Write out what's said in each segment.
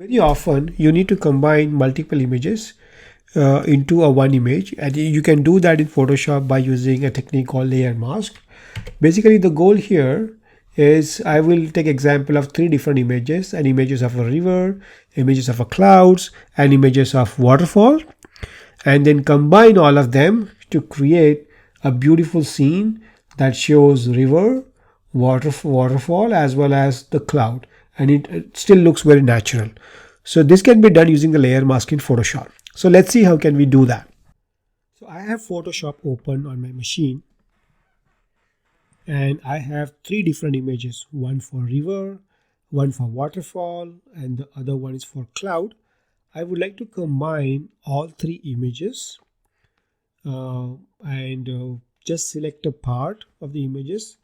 Very often you need to combine multiple images into a one image, and you can do that in Photoshop by using a technique called layer mask. Basically the goal here is I will take example of three different images, and images of a river, images of a clouds, and images of waterfall, and then combine all of them to create a beautiful scene that shows river, waterfall as well as the cloud, and it still looks very natural. So this can be done using the layer mask in Photoshop. So let's see how can we do that. So I have Photoshop open on my machine, and I have three different images, one for river, one for waterfall, and the other one is for cloud. I would like to combine all three images and just select a part of the images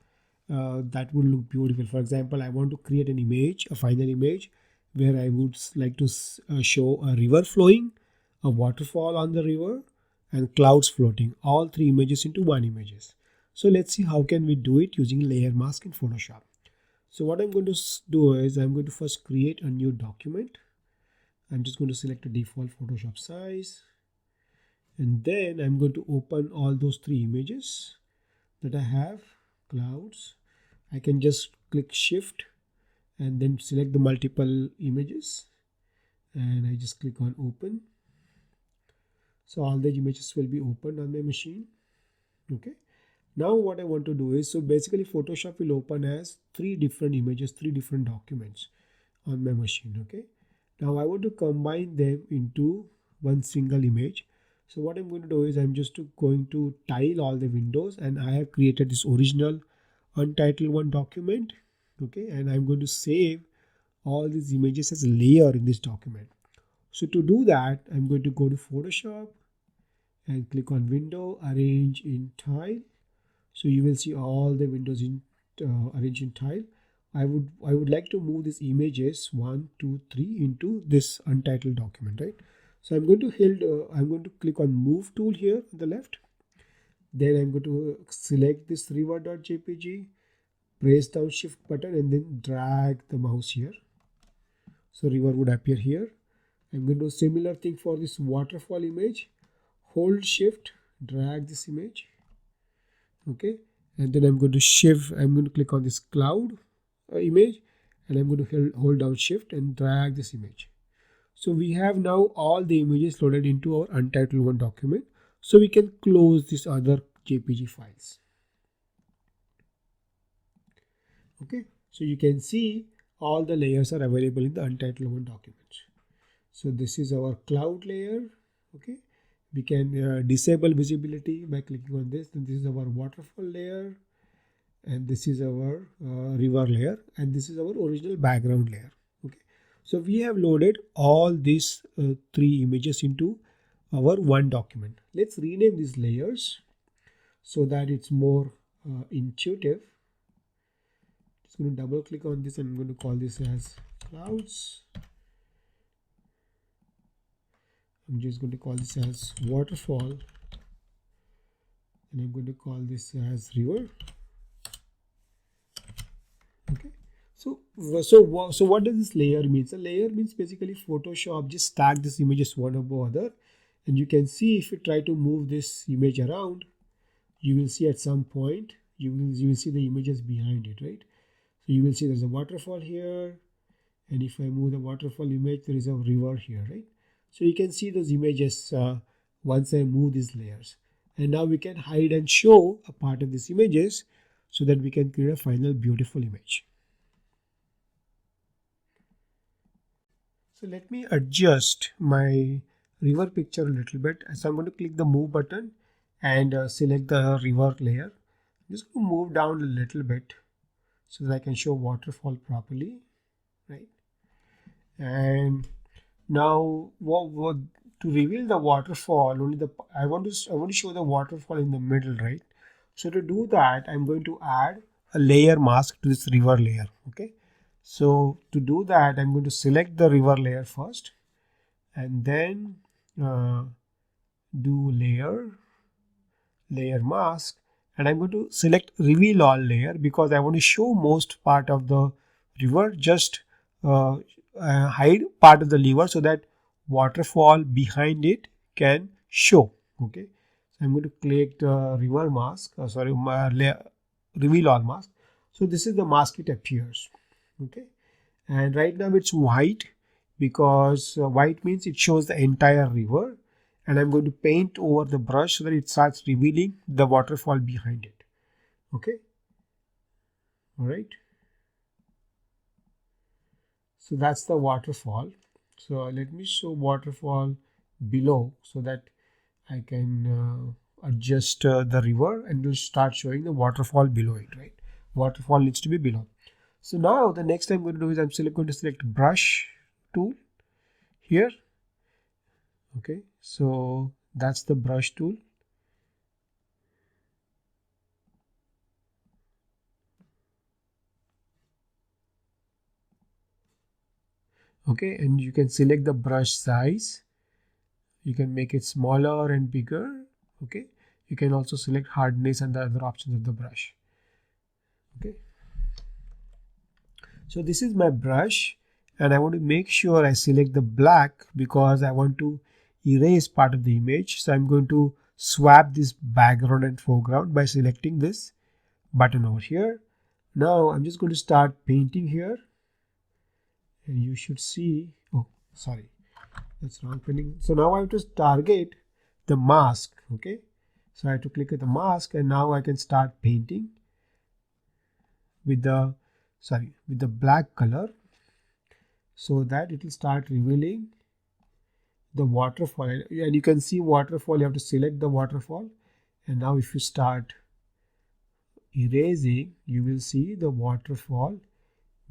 that would look beautiful. For example, I want to create an image, a final image, where I would like to show a river flowing, a waterfall on the river, and clouds floating. All three images into one images. So let's see how can we do it using layer mask in Photoshop. So what I'm going to do is I'm going to first create a new document. I'm just going to select a default Photoshop size, and then I'm going to open all those three images that I have, clouds. I can just click shift and then select the multiple images, and I just click on open. So all the images will be opened on my machine. Okay, now what I want to do is, so basically Photoshop will open as three different images, three different documents on my machine. Okay, now I want to combine them into one single image. So what I'm going to do is I'm just going to tile all the windows, and I have created this original untitled one document. Okay, and I'm going to save all these images as a layer in this document. So to do that, I'm going to go to Photoshop and click on window, arrange in tile. So you will see all the windows in arrange in tile. I would like to move these images 1, 2, 3 into this untitled document, right? So I'm going to click on move tool here on the left. Then I'm going to select this river.jpg, press down shift button, and then drag the mouse here. So river would appear here. I'm going to do similar thing for this waterfall image. Hold shift, drag this image. Okay, and then I'm going to click on this cloud image, and I'm going to hold down shift and drag this image. So we have now all the images loaded into our untitled one document. So we can close these other JPG files. Okay, so you can see all the layers are available in the untitled one document. So this is our cloud layer. Okay, we can disable visibility by clicking on this. Then this is our waterfall layer, and this is our river layer, and this is our original background layer. Okay, so we have loaded all these three images into our one document. Let's rename these layers so that it's more intuitive. Just going to double click on this, and I'm going to call this as clouds. I'm just going to call this as waterfall, and I'm going to call this as river. Okay, so what does this layer mean? So layer means basically Photoshop just stack these images one above other, and you can see if you try to move this image around, you will see at some point you will see the images behind it, right? So you will see there's a waterfall here, and if I move the waterfall image, there is a river here, right? So you can see those images once I move these layers. And now we can hide and show a part of these images so that we can create a final beautiful image. So let me adjust my river picture a little bit. So I'm going to click the move button and select the river layer. I'm just going to move down a little bit so that I can show waterfall properly, right? And now to reveal the waterfall, I want to show the waterfall in the middle, right? So to do that, I'm going to add a layer mask to this river layer. Okay, so to do that, I'm going to select the river layer first, and then do layer mask, and I'm going to select reveal all layer because I want to show most part of the river, just hide part of the lever so that waterfall behind it can show. Okay, so I'm going to click the river mask, reveal all mask. So this is the mask, it appears. Okay, and right now it's white because white means it shows the entire river, and I'm going to paint over the brush so that it starts revealing the waterfall behind it. Okay, all right, so that's the waterfall. So let me show waterfall below so that I can adjust the river and it will start showing the waterfall below it, right? Waterfall needs to be below. So now the next I'm going to do is I'm going to select brush tool here. Okay, so that's the brush tool. Okay, and you can select the brush size. You can make it smaller and bigger. Okay, you can also select hardness and the other options of the brush. Okay, so this is my brush and I want to make sure I select the black because I want to erase part of the image. So I'm going to swap this background and foreground by selecting this button over here. Now I'm just going to start painting here and you should see, oh sorry, that's wrong painting. So now I have to target the mask. Okay, so I have to click at the mask and now I can start painting with the black color so that it will start revealing the waterfall. And you can see waterfall, you have to select the waterfall, and now if you start erasing you will see the waterfall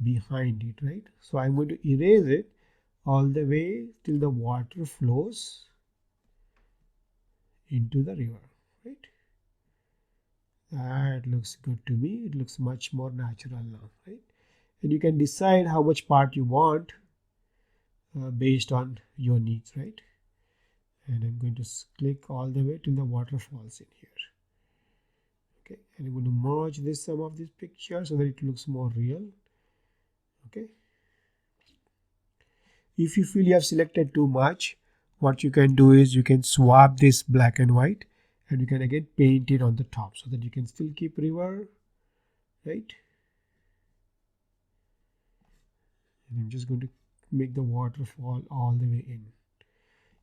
behind it, right? So I'm going to erase it all the way till the water flows into the river, right? That looks good to me. It looks much more natural now, right? And you can decide how much part you want based on your needs, right? And I'm going to click all the way till the water falls in here. Okay, and I'm going to merge this some of these pictures so that it looks more real. Okay, if you feel you have selected too much, what you can do is you can swap this black and white and you can again paint it on the top so that you can still keep river, right? And I'm just going to make the waterfall all the way in.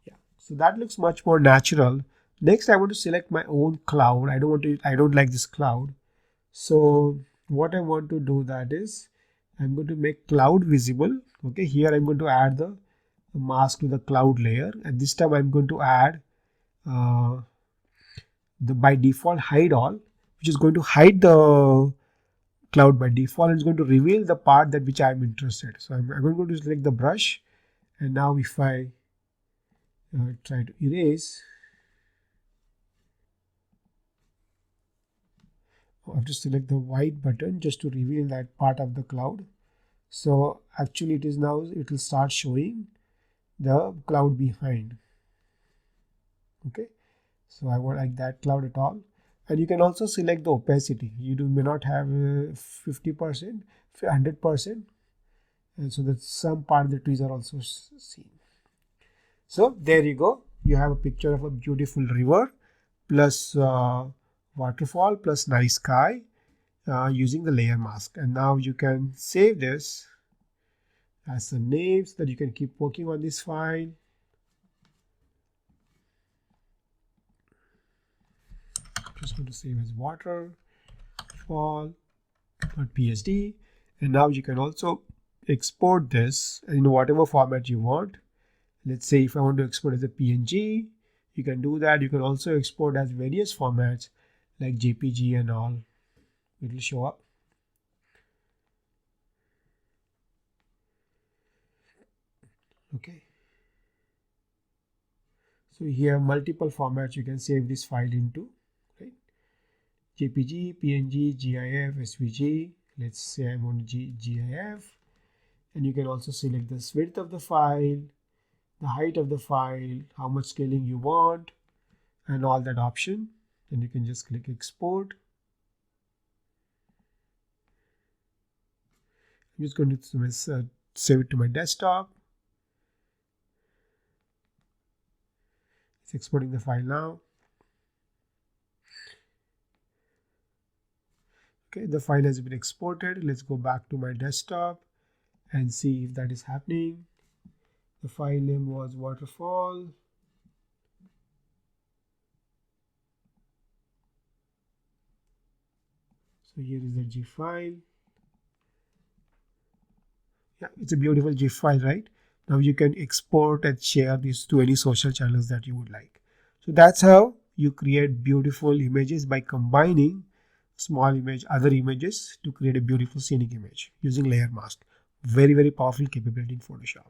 Yeah, so that looks much more natural. Next I want to select my own cloud. I don't like this cloud. So what I want to do that is I'm going to make cloud visible. Okay, here I'm going to add the mask to the cloud layer, and this time I'm going to add the by default hide all, which is going to hide the cloud by default and it's going to reveal the part that which I'm interested. So I'm going to select the brush, and now if I try to erase, I have to select the white button just to reveal that part of the cloud. So actually it is now, it will start showing the cloud behind. Okay, so I won't like that cloud at all. And you can also select the opacity. You may not have 50%, 100%, and so that some part of the trees are also seen. So there you go. You have a picture of a beautiful river plus waterfall plus nice sky using the layer mask. And now you can save this as some names that you can keep working on this file. Just going to save as waterfall.psd, and now you can also export this in whatever format you want. Let's say if I want to export as a PNG, you can do that. You can also export as various formats like JPG and all. It will show up. Okay, so here multiple formats you can save this file into, right? JPG, PNG, GIF, SVG. Let's say I'm on GIF, and you can also select the width of the file, the height of the file, how much scaling you want, and all that option. Then you can just click export. I'm just going to save it to my desktop. It's exporting the file now. Okay, the file has been exported. Let's go back to my desktop and see if that is happening. The file name was waterfall. So here is the GIF file. Yeah, it's a beautiful GIF file, right? Now you can export and share this to any social channels that you would like. So that's how you create beautiful images by combining small image, other images to create a beautiful scenic image using layer mask. Very, very powerful capability in Photoshop.